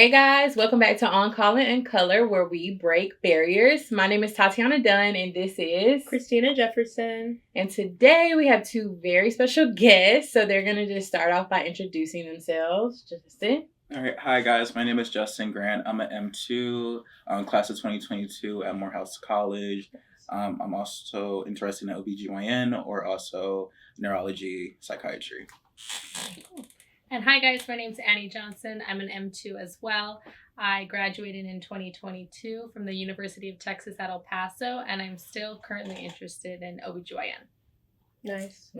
Hey guys, welcome back to On Calling in Color, where we break barriers. My name is Tatiana Dunn, and this is Christina Jefferson. And today we have two very special guests, so they're going to just start off by introducing themselves. Justin. All right, hi guys. My name is Justin Grant. I'm an M2, class of 2022 at Morehouse College. I'm also interested in OBGYN or also neurology, psychiatry. And hi guys, my name's Annie Johnson. I'm an M2 as well. I graduated in 2022 from the University of Texas at El Paso, and I'm still currently interested in OBGYN. Nice.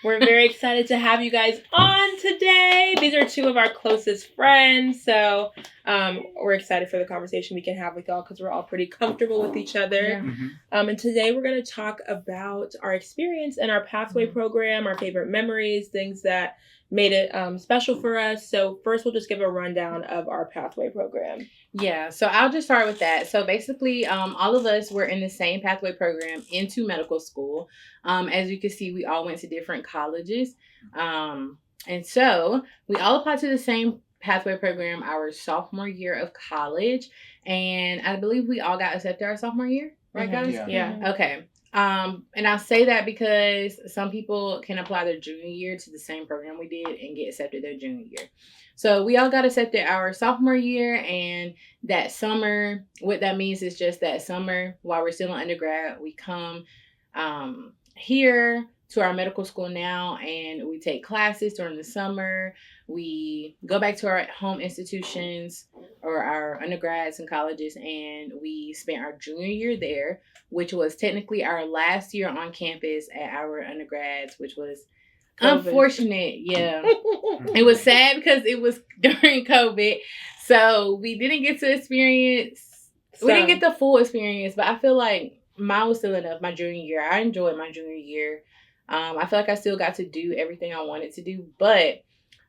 We're very excited to have you guys on today. These are two of our closest friends, so we're excited for the conversation we can have with y'all because we're all pretty comfortable with each other. Yeah. Mm-hmm. And today we're going to talk about our experience in our pathway program, our favorite memories, things that made it special for us. So first we'll just give a rundown of our pathway program. Yeah, so I'll just start with that. So basically, all of us were in the same pathway program into medical school. As you can see, we all went to different colleges. And so we all applied to the same pathway program our sophomore year of college. And I believe we all got accepted our sophomore year, right, guys? Yeah. Okay. And I'll say that because some people can apply their junior year to the same program we did and get accepted their junior year. So we all got accepted our sophomore year, and that summer, what that means is just that summer while we're still in undergrad, we come here to our medical school now, and we take classes during the summer. We go back to our home institutions or our undergrads and colleges, and we spent our junior year there, which was technically our last year on campus at our undergrads, which was COVID. Unfortunate. Yeah. It was sad because it was during COVID. So we didn't get to experience, we didn't get the full experience, but I feel like mine was still enough my junior year. I enjoyed my junior year. I feel like I still got to do everything I wanted to do, but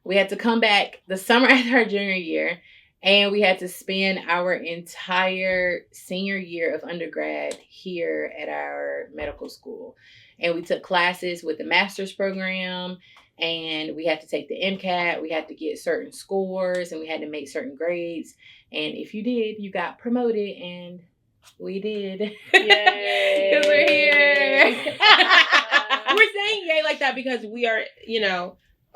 we had to come back the summer after our junior year, and we had to spend our entire senior year of undergrad here at our medical school. And we took classes with the master's program, and we had to take the MCAT. We had to get certain scores, and we had to make certain grades. And if you did, you got promoted, and we did. Yay! Because we're here. We're saying yay like that because we are,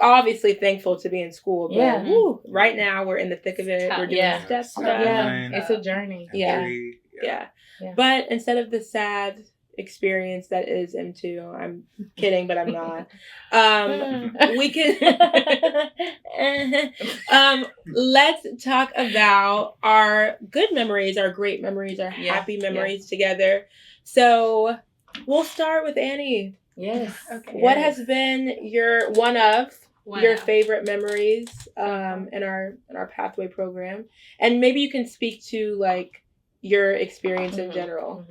obviously thankful to be in school. But right now we're in the thick of it. We're doing step stuff. Yeah, it's a journey. Yeah. But instead of the sad experience that is M2, I'm kidding, but I'm not. We can let's talk about our good memories, our great memories, our happy memories together. So we'll start with Annie. Yes. Okay. What has been your favorite memories in our pathway program? And maybe you can speak to like your experience in general.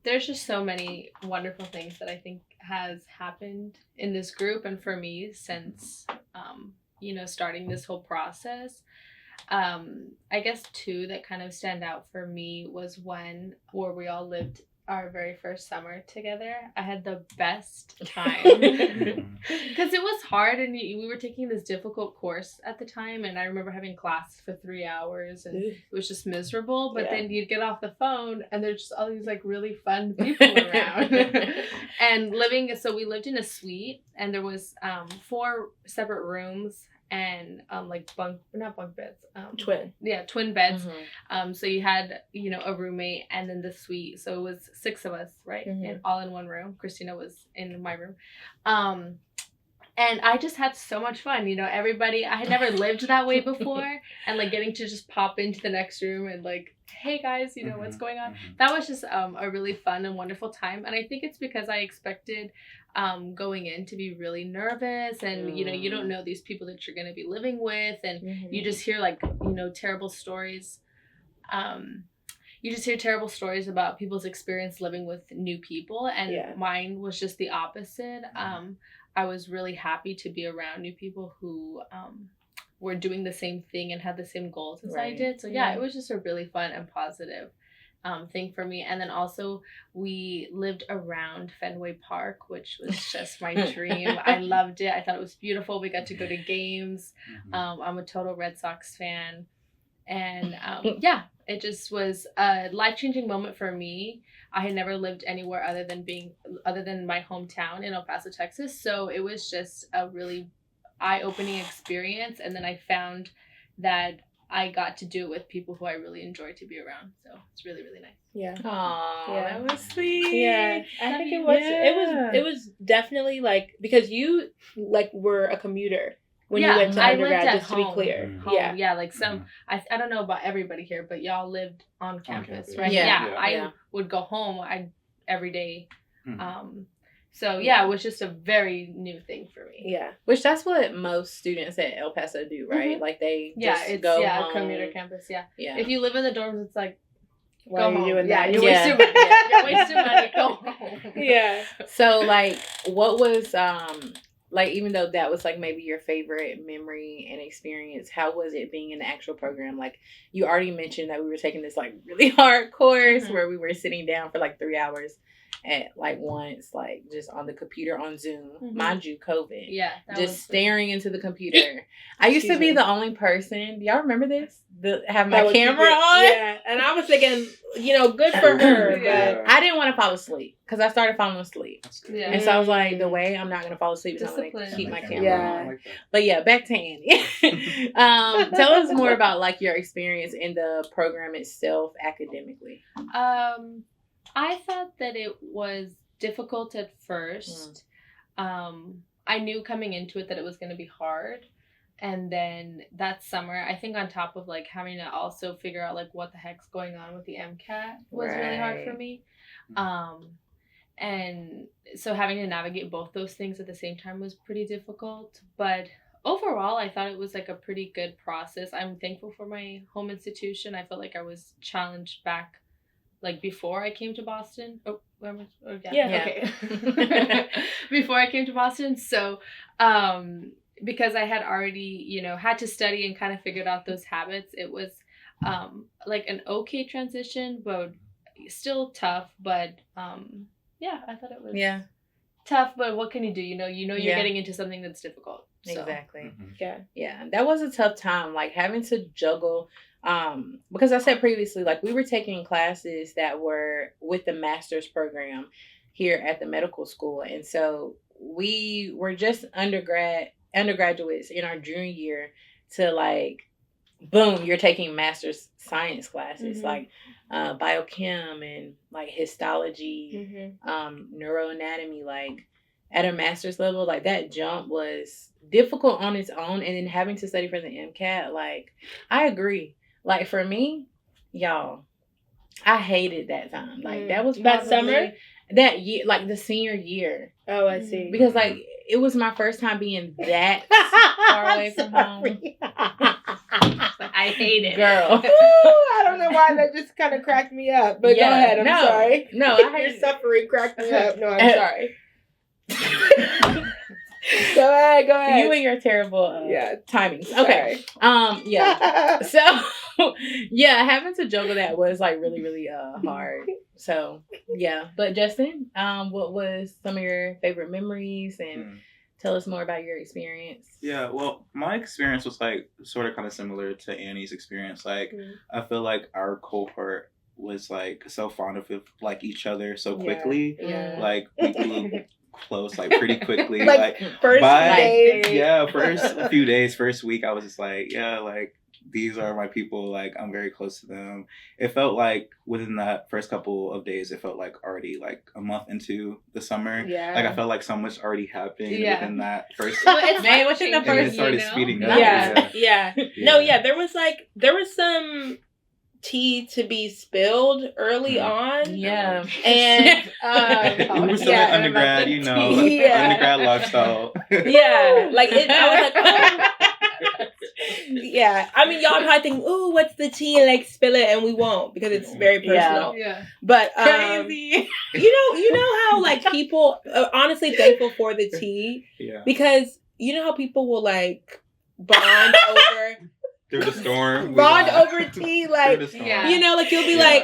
There's just so many wonderful things that I think has happened in this group and for me since starting this whole process. I guess two that kind of stand out for me was where we all lived our very first summer together. I had the best time because it was hard, and we were taking this difficult course at the time, and I remember having class for 3 hours, and it was just miserable. But then you'd get off the phone, and there's just all these like really fun people around. And we lived in a suite, and there was 4 separate rooms. And not bunk beds. Twin beds. So you had, a roommate and then the suite. So it was 6 of us, right? And all in one room. Christina was in my room. And I just had so much fun. Everybody, I had never lived that way before. And like getting to just pop into the next room and like, hey guys, what's going on? That was just a really fun and wonderful time. And I think it's because I expected going in to be really nervous, and you don't know these people that you're going to be living with, and you just hear like terrible stories. You just hear terrible stories about people's experience living with new people, and mine was just the opposite. I was really happy to be around new people who were doing the same thing and had the same goals as I did. So it was just a really fun and positive thing for me. And then also we lived around Fenway Park, which was just my dream. I loved it. I thought it was beautiful. We got to go to games. I'm a total Red Sox fan. And it just was a life-changing moment for me. I had never lived anywhere other than my hometown in El Paso, Texas. So it was just a really eye-opening experience. And then I found that I got to do it with people who I really enjoy to be around. So it's really, really nice. Yeah. Aww, Yeah. that was sweet. Yeah. I think it was definitely like, because you like were a commuter when you went to undergrad, just to be clear. Home. Yeah, like some, I don't know about everybody here, but y'all lived on campus, right? Yeah. I would go home every day. So it was just a very new thing for me. Yeah. Which that's what most students at El Paso do, right? Like they just go home. A commuter campus, yeah. If you live in the dorms, it's like, why are you doing that? You're wasting money. You're wasting money. Go home. Yeah. So like, what was like, even though that was like maybe your favorite memory and experience, how was it being in the actual program? Like, you already mentioned that we were taking this like really hard course where we were sitting down for like 3 hours at like once, like just on the computer on Zoom, mind you, COVID. Yeah. Just staring into the computer. I used to be the only person. Do y'all remember this? Have my camera on? Yeah. And I was thinking, good for her. But I didn't want to fall asleep because I started falling asleep. Yeah. And so I was like, the way I'm not going to fall asleep is I'm going to keep my camera on. Like But yeah, back to Annie. Tell us more about like your experience in the program itself academically. I thought that it was difficult at first. I knew coming into it that it was going to be hard. And then that summer, I think on top of like having to also figure out like what the heck's going on with the MCAT was really hard for me. And so having to navigate both those things at the same time was pretty difficult. But overall, I thought it was like a pretty good process. I'm thankful for my home institution. I felt like I was challenged back like before I came to Boston. Okay. Before I came to Boston. So, because I had already, had to study and kind of figured out those habits, it was like an okay transition, but still tough. But I thought it was tough, but what can you do? You're getting into something that's difficult. So. Exactly. Yeah. That was a tough time, like having to juggle. Because I said previously, like we were taking classes that were with the master's program here at the medical school. And so we were just undergraduates in our junior year to like, boom, you're taking master's science classes, like biochem and like histology, neuroanatomy, like at a master's level. Like that jump was difficult on its own. And then having to study for the MCAT, like I agree. Like for me, y'all, I hated that time. Like that was that summer, that year, like the senior year. Oh, I see. Because like it was my first time being that far away from home. I hate it, girl. I don't know why that just kind of cracked me up. But go ahead. I'm sorry. No, I hate your suffering cracked me up. No, I'm sorry. Go ahead. You and your terrible timings. Okay. So having to juggle that was like really, really hard. So but Justin, what was some of your favorite memories, and tell us more about your experience? Yeah, well, my experience was like sort of kind of similar to Annie's experience. Like I feel like our cohort was like so fond of like each other so quickly. Like we grew close like pretty quickly. like first days. Yeah, first few days, first week, I was just like, like these are my people. Like I'm very close to them. It felt like within that first couple of days, it felt like already like a month into the summer. Yeah. Like I felt like so much already happened within that first. Within the first, and it started speeding up. Yeah. No, there was some tea to be spilled early on. Yeah. And we were still in undergrad, undergrad lifestyle. Like I was like, I mean, y'all probably think, ooh, what's the tea? And like spill it, and we won't because it's very personal. But crazy. You know how like people are honestly thankful for the tea. Because you know how people will like bond over through the storm. Bond over tea, like, Yeah. you know, like you'll be Yeah. like,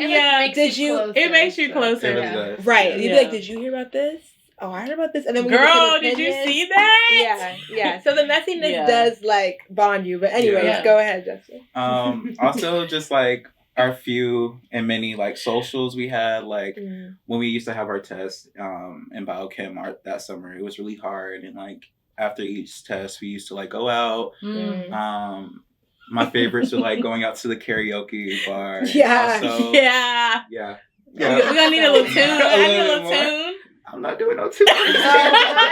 It did you? It makes you closer. It really does. Right. You'd be Yeah. like, did you hear about this? Oh, I heard about this. And then we Girl, did you see that? Yeah. So the messiness Yeah. does like bond you. But anyways, Yeah. go ahead, Justin. Also, just like our few and many like socials we had, like when we used to have our tests in biochem that summer, it was really hard. And like after each test, we used to like go out. My favorites were like going out to the karaoke bar. Yeah. Also, Yeah. yeah. We're gonna need a little tune. I need a little more. tune. I'm not doing no tune. Oh my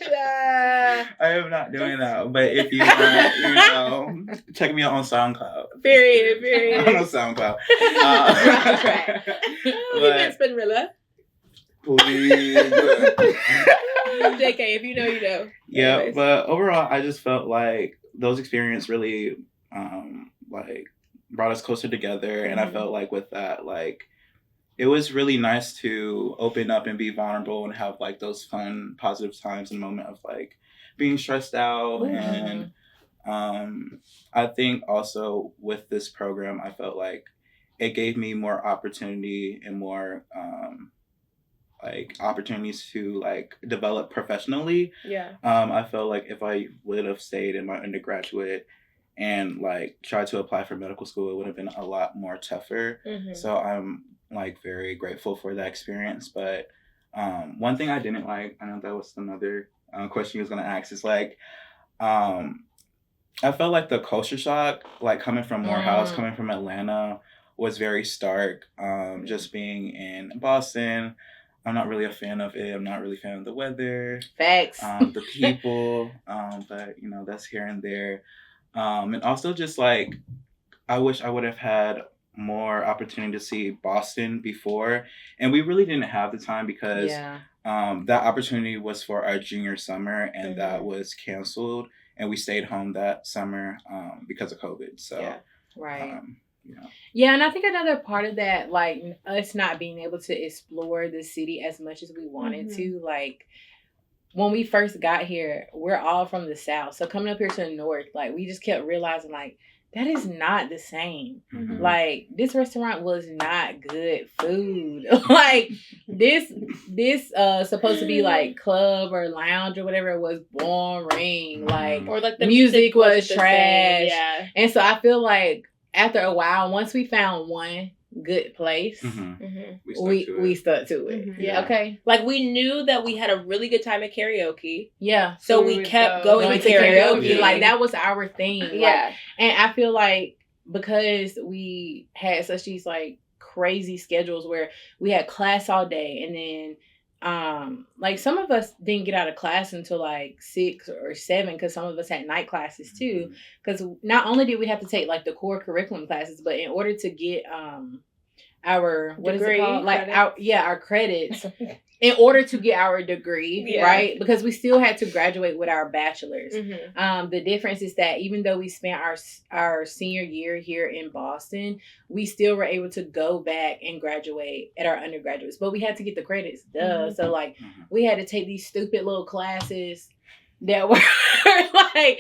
gosh. I am not doing that. But if you want, you know, check me out on SoundCloud. Period. I'm on SoundCloud. That's Spinrilla. Please. JK, if you know, you know. Yeah, Anyways. but overall, I just felt like those experiences really, like brought us closer together, and I felt like with that, like it was really nice to open up and be vulnerable and have like those fun, positive times in the moment of like being stressed out. And I think also with this program, I felt like it gave me more opportunity and more like opportunities to like develop professionally. Yeah. I felt like if I would have stayed in my undergraduate and like tried to apply for medical school, it would have been a lot more tougher. So I'm like very grateful for that experience. But one thing I didn't like, I know that was another question you was gonna ask, is like I felt like the culture shock, like coming from Morehouse, coming from Atlanta, was very stark. Just being in Boston, I'm not really a fan of it. I'm not really a fan of the weather. Facts. The people, but you know, that's here and there. And also just like, I wish I would have had more opportunity to see Boston before. And we really didn't have the time because that opportunity was for our junior summer, and that was canceled. And we stayed home that summer because of COVID. So, right. Yeah. Yeah, and I think another part of that, like us not being able to explore the city as much as we wanted to, like when we first got here, we're all from the South. So coming up here to the North, like we just kept realizing like that is not the same. Like this restaurant was not good food. Like this supposed to be like club or lounge or whatever, it was boring. Like, or like the music was the trash. Yeah. And so I feel like after a while, once we found one good place, we stuck to it. Yeah. Okay. Like we knew that we had a really good time at karaoke. Yeah. So we kept going to karaoke. Like that was our thing. Yeah. Like, and I feel like because we had such these like crazy schedules where we had class all day, and then like some of us didn't get out of class until like 6 or 7 because some of us had night classes too, because not only did we have to take like the core curriculum classes, but in order to get our what degree, is it called, like our credits in order to get our degree, right? Because we still had to graduate with our bachelor's. The difference is that even though we spent our senior year here in Boston, we still were able to go back and graduate at our undergraduates, but we had to get the credits. So like we had to take these stupid little classes that were like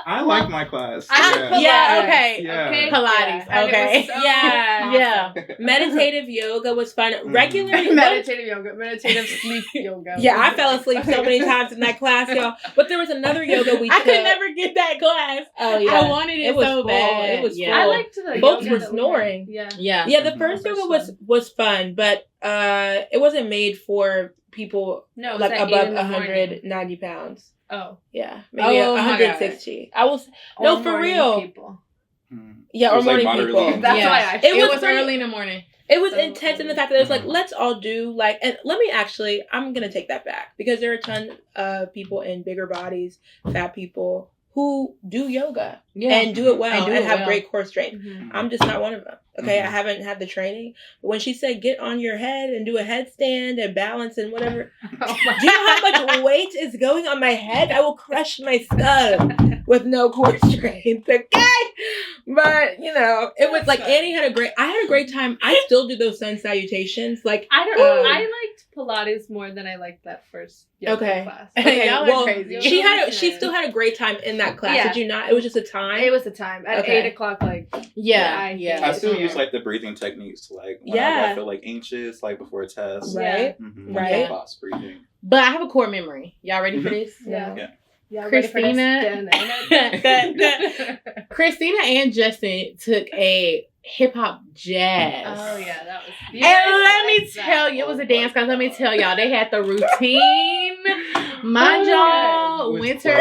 I like my class. Okay. Pilates. Okay. Yeah. Meditative yoga was fun. Regular meditative sleep yoga. Yeah, I fell asleep so many times in that class, y'all. But there was another yoga we took. I could never get that class. Oh yeah, I wanted it so full. bad. It was full. I liked the folks yoga were snoring. Yeah. The first yoga was fun, but it wasn't made for people like above 190 pounds. Oh. Yeah. Maybe 160. I was no, for real. People. Yeah, or morning people. That's why it was early in the morning. It was intense in the fact that it was like, let's all do like, and I'm going to take that back because there are a ton of people in bigger bodies, fat people who do yoga and do it well and have great core strength. I'm just not one of them. Okay. I haven't had the training. But when she said, get on your head and do a headstand and balance and whatever, do you know how much weight is going on my head? I will crush my skull with no core strength, okay? But, you know, it was like Annie I had a great time. I still do those sun salutations. Like, I don't know. I liked Pilates more than I liked that first yoga class. Okay, Y'all are crazy. She still had a great time in that class. Yeah. Did you not? It was just a time? It was a time. At 8:00, like, I still use like the breathing techniques, like whenever I feel like anxious, like before a test. Right. Mm-hmm. Right. Box breathing. But I have a core memory. Y'all ready for this? Yeah. Christina and Justin took a hip hop jazz. Oh yeah, that was. And let me tell you, it was a dance class. Let me tell y'all, they had the routine. Mind y'all, winter.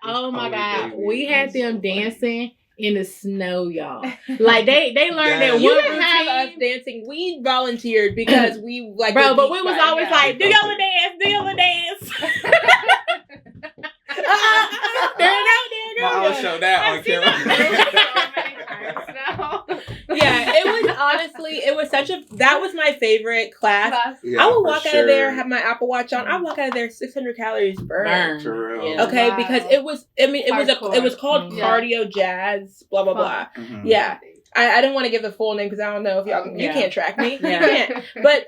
Oh my God, we had them dancing in the snow, y'all. Like they learned that You one didn't have us routine. dancing. We volunteered because we like. Bro, but we was always like, do y'all dance? Do y'all dance? There you go. I'll show that on camera. Yeah, it was that was my favorite class. Yeah, I would walk out of there, sure. have my Apple Watch on. I walk out of there 600 calories burned. For real. Yeah. Okay, Wow. because it was called Mhm. cardio jazz, blah blah blah. Mm-hmm. Yeah. I don't want to give the full name because I don't know if y'all you can't track me. Yeah. You can't. But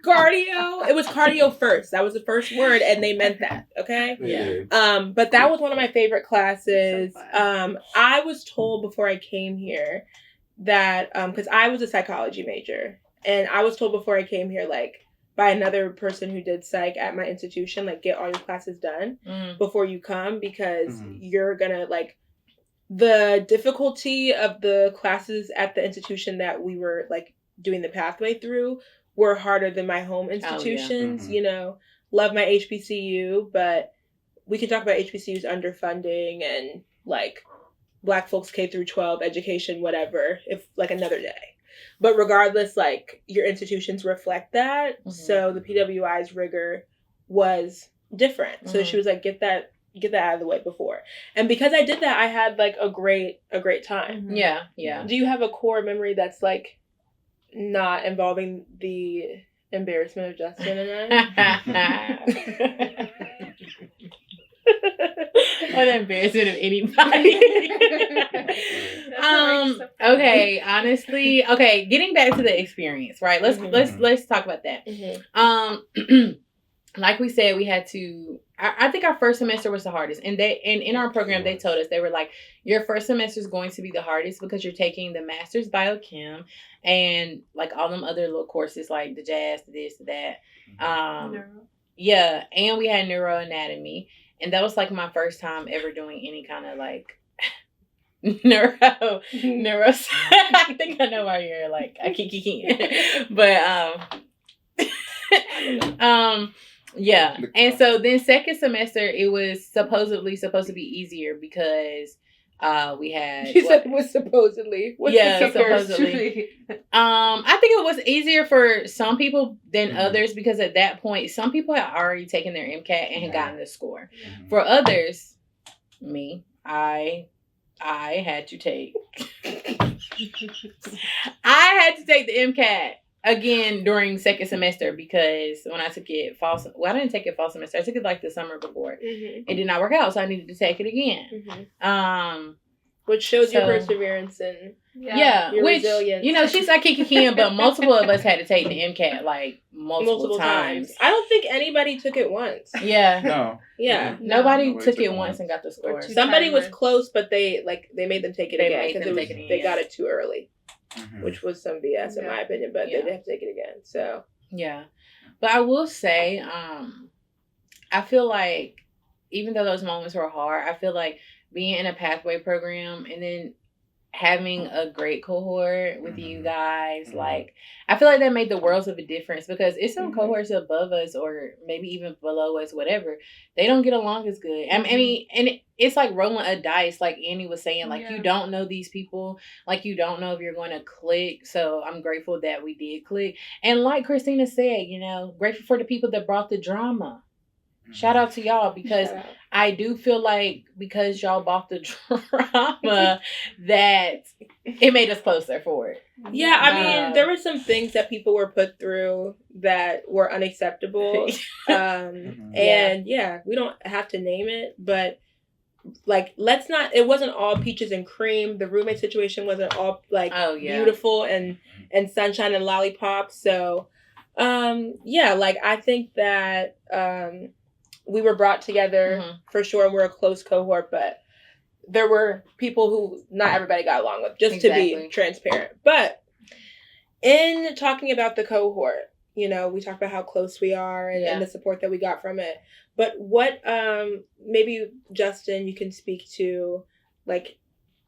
cardio, it was cardio first. That was the first word and they meant that. Okay? Yeah. But that was one of my favorite classes. So fun. I was told before I came here that because I was a psychology major, and I was told before I came here, like, by another person who did psych at my institution, like, get all your classes done before you come, because you're gonna, like, the difficulty of the classes at the institution that we were, like, doing the pathway through were harder than my home institutions. Mm-hmm. You know, love my HBCU, but we can talk about HBCU's underfunding and, like, Black folks K through 12 education, whatever, if like another day. But regardless, like, your institutions reflect that. Mm-hmm. So the PWI's rigor was different. So she was like, get that out of the way before. And because I did that, I had like a great time. Yeah, yeah. Do you have a core memory that's like not involving the embarrassment of Justin and I? Or the embarrassment of anybody. Okay, honestly, okay, getting back to the experience, right? Let's talk about that. Like we said, we had to I think our first semester was the hardest. And in our program they told us, they were like, your first semester is going to be the hardest because you're taking the master's biochem and like all them other little courses like the jazz, the this, the that. Yeah, and we had neuroanatomy. And that was like my first time ever doing any kind of like neuro. I think I know why you're like I can't. But yeah. And so then second semester it was supposed to be easier because we had She said it was supposedly. Supposedly. I think it was easier for some people than others because at that point some people had already taken their MCAT and had gotten the score. For others, me, I had to take the MCAT again during second semester because when I took it I didn't take it fall semester. I took it like the summer before. It did not work out, so I needed to take it again. Which shows your perseverance and your which, resilience. You know, she's like Kiki, but multiple of us had to take the MCAT like multiple times. I don't think anybody took it once. Yeah. No. Yeah. Nobody took it once and got the score. Somebody was close, but they made them take it again because they got it too early, which was some BS in my opinion. But they did have to take it again. So yeah, but I will say, I feel like even though those moments were hard, I feel like being in a pathway program and then having a great cohort with you guys, like, I feel like that made the worlds of a difference because it's some cohorts above us or maybe even below us, whatever. They don't get along as good. I mean, and it's like rolling a dice, like Annie was saying, like, you don't know these people, like, you don't know if you're going to click. So I'm grateful that we did click. And like Christina said, you know, grateful for the people that brought the drama. Shout out to y'all because I do feel like because y'all bought the drama that it made us closer for it. Yeah, I mean, there were some things that people were put through that were unacceptable. And we don't have to name it, but like, it wasn't all peaches and cream. The roommate situation wasn't all like beautiful and sunshine and lollipops. So, like, I think that we were brought together for sure. We're a close cohort, but there were people who not everybody got along with, just to be transparent. But in talking about the cohort, we talked about how close we are and the support that we got from it. But what, maybe Justin, you can speak to, like,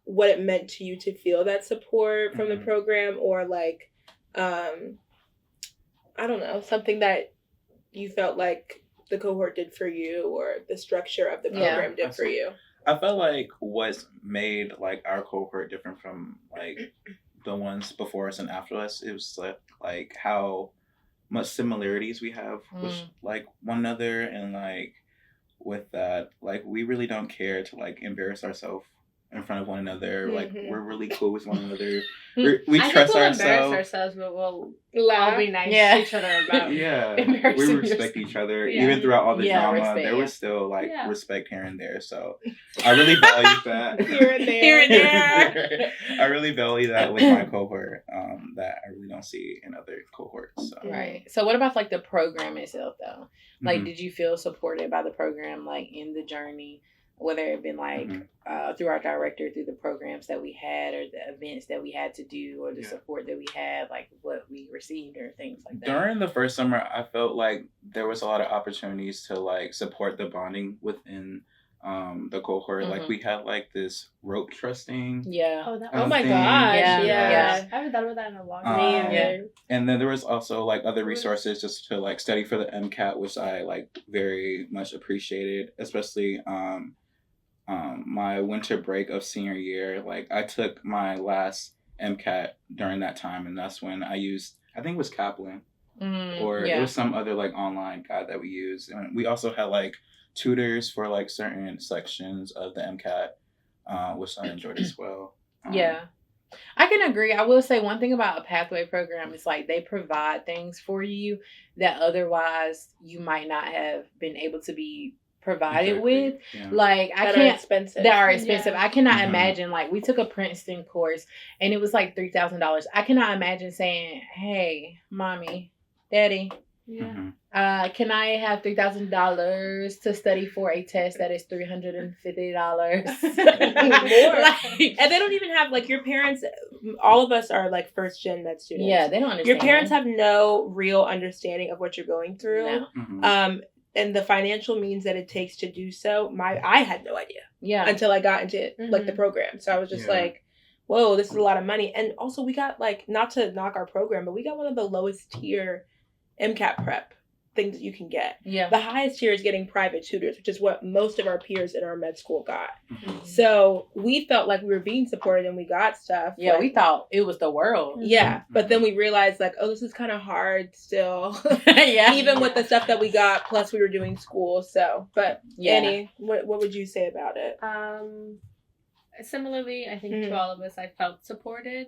what it meant to you to feel that support from the program, or like, I don't know, something that you felt like the cohort did for you, or the structure of the program did for you. I felt like what's made like our cohort different from like the ones before us and after us, it was like how much similarities we have with like one another, and like with that, like we really don't care to like embarrass ourselves in front of one another. Like we're really cool with one another. We trust ourselves. Embarrass ourselves, but we'll all be nice to each other about we respect each other. Even throughout all the drama, there was still like respect here and there. So I really value that. Here and there. I really value that with my cohort, that I really don't see in other cohorts. So. Right. So what about like the program itself though? Like, did you feel supported by the program, like in the journey? Whether it been like through our director, through the programs that we had, or the events that we had to do, or the support that we had, like what we received, or things like that. During the first summer, I felt like there was a lot of opportunities to like support the bonding within the cohort. Like we had like this rope trusting. Yeah. Oh my gosh. Yeah. I haven't thought about that in a long time. And then there was also like other resources just to like study for the MCAT, which I like very much appreciated, especially my winter break of senior year. Like I took my last MCAT during that time, and that's when I used, I think it was Kaplan, or it was some other like online guide that we used. And we also had like tutors for like certain sections of the MCAT, which I enjoyed as well. I can agree. I will say one thing about a pathway program is like they provide things for you that otherwise you might not have been able to be provided with. Like that are expensive. I cannot imagine, like we took a Princeton course and it was like $3,000. I cannot imagine saying, hey, mommy, daddy, can I have $3,000 to study for a test that is $350? Like, and they don't even have like your parents. All of us are like first gen med students. Yeah, they don't understand. Your parents have no real understanding of what you're going through. And the financial means that it takes to do so. I had no idea. Until I got into like the program. So I was just like, whoa, this is a lot of money. And also we got like, not to knock our program, but we got one of the lowest tier MCAT prep things that you can get. The highest tier is getting private tutors, which is what most of our peers in our med school got. So we felt like we were being supported and we got stuff. Yeah, we thought it was the world. But then we realized like, oh, this is kind of hard still. Even with the stuff that we got, plus we were doing school. So, but Annie, what would you say about it? Similarly, I think to all of us, I felt supported.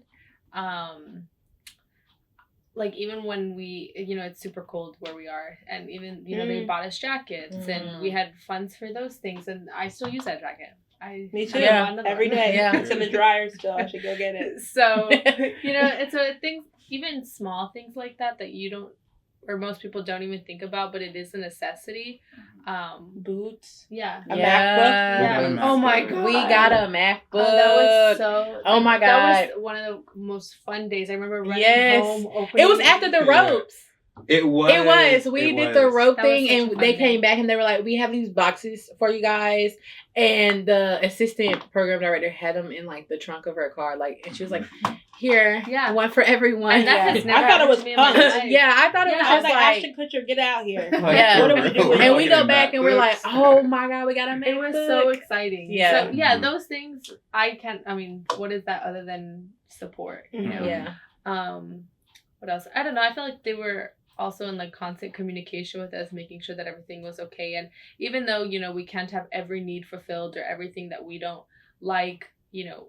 Like even when we, it's super cold where we are, and even, they bought us jackets and we had funds for those things, and I still use that jacket. Me too. Every day. It's in the dryer still. I should go get it. So, it's a thing, even small things like that you don't, or most people don't even think about, but it is a necessity. Boots. A MacBook. Oh my god. We got a MacBook. That was so. Oh my god. That was one of the most fun days. I remember running home. It was after the ropes. It was. We did the rope thing, and they came back and they were like, "We have these boxes for you guys." And the assistant program director had them in like the trunk of her car, like, and she was like, "Here, one for everyone." And that has never I thought it was happened to me fun. in my life. I thought it was just like Ashton Kutcher, get out here. Like, what are we doing? And we go back and we're like, "Oh my god, we got a MacBook." It was so exciting. Yeah. So, those things what is that other than support? You know? What else? I don't know. I felt like they were also in like constant communication with us, making sure that everything was okay. And even though, we can't have every need fulfilled or everything that we don't like,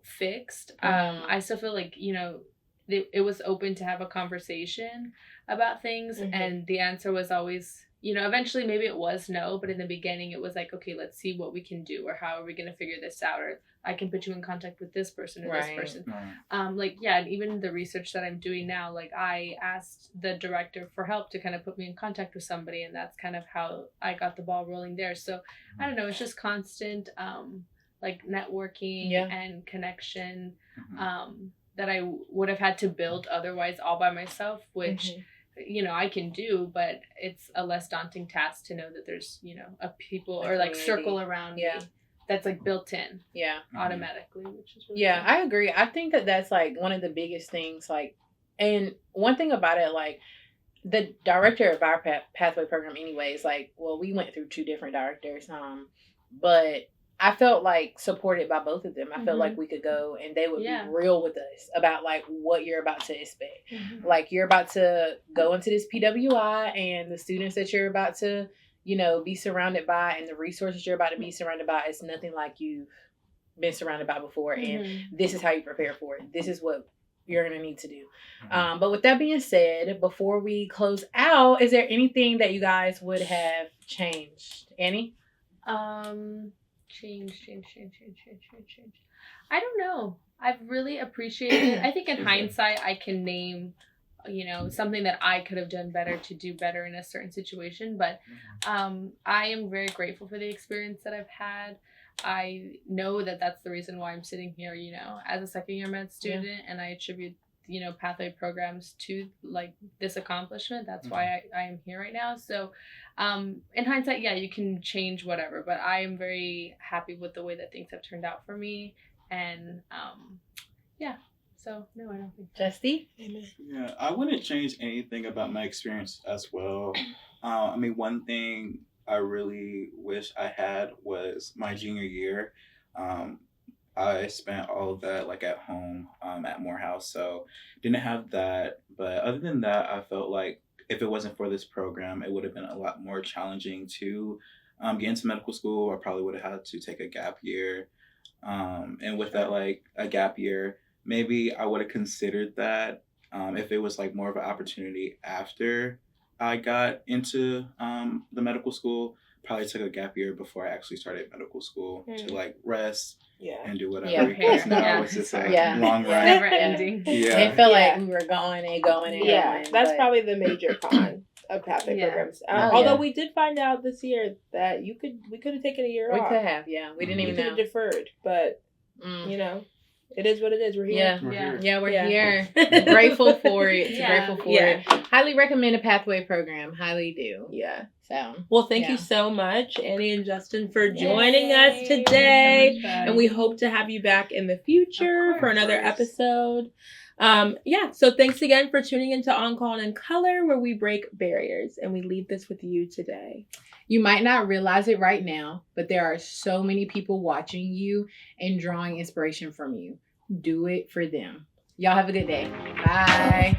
fixed, I still feel like, it was open to have a conversation about things. And the answer was always, eventually maybe it was no, but in the beginning it was like, okay, let's see what we can do, or how are we going to figure this out, or I can put you in contact with this person or this person. Like, yeah, and even the research that I'm doing now, like I asked the director for help to kind of put me in contact with somebody, and that's kind of how I got the ball rolling there. So I don't know, it's just constant like networking and connection that I would have had to build otherwise all by myself, which I can do, but it's a less daunting task to know that there's a people or like circle around me that's like built in automatically, which is really cool. I agree. I think that that's like one of the biggest things, like, and one thing about it, like the director of our pathway program anyways, like, well, we went through 2 different directors, but I felt like supported by both of them. I felt like we could go and they would be real with us about like what you're about to expect. Like, you're about to go into this PWI, and the students that you're about to be surrounded by, and the resources you're about to be surrounded by is nothing like you've been surrounded by before. And this is how you prepare for it. This is what you're going to need to do. But with that being said, before we close out, is there anything that you guys would have changed? Annie? Change. I don't know. I've really appreciated it. I think in hindsight, I can name something that I could have done better to do better in a certain situation. But I am very grateful for the experience that I've had. I know that that's the reason why I'm sitting here, as a second year med student, and I attribute, pathway programs to like this accomplishment. That's why I am here right now. So in hindsight, you can change whatever, but I am very happy with the way that things have turned out for me. And so, no, I don't think so. Justy? Yeah, I wouldn't change anything about my experience as well. I mean, one thing I really wish I had was my junior year. I spent all of that like at home at Morehouse, so didn't have that. But other than that, I felt like if it wasn't for this program, it would have been a lot more challenging to get into medical school. I probably would have had to take a gap year. And with that, like a gap year, maybe I would have considered that if it was like more of an opportunity after I got into the medical school. Probably took a gap year before I actually started medical school to like rest and do whatever. Because now it's just like long run. Never ending. It felt like we were going and going. That's probably the major con of pathway programs. Although we did find out this year that we could have taken a year off. We could have, we didn't even know. We could have deferred, but it is what it is. We're here. We're here. Grateful for it. Grateful for it. Highly recommend a pathway program. Highly do. Yeah. So, well, thank you so much, Annie and Justin, for joining us today. So and we hope to have you back in the future for another episode. So thanks again for tuning into On Call and in Color, where we break barriers, and we leave this with you today. You might not realize it right now, but there are so many people watching you and drawing inspiration from you. Do it for them. Y'all have a good day. Bye.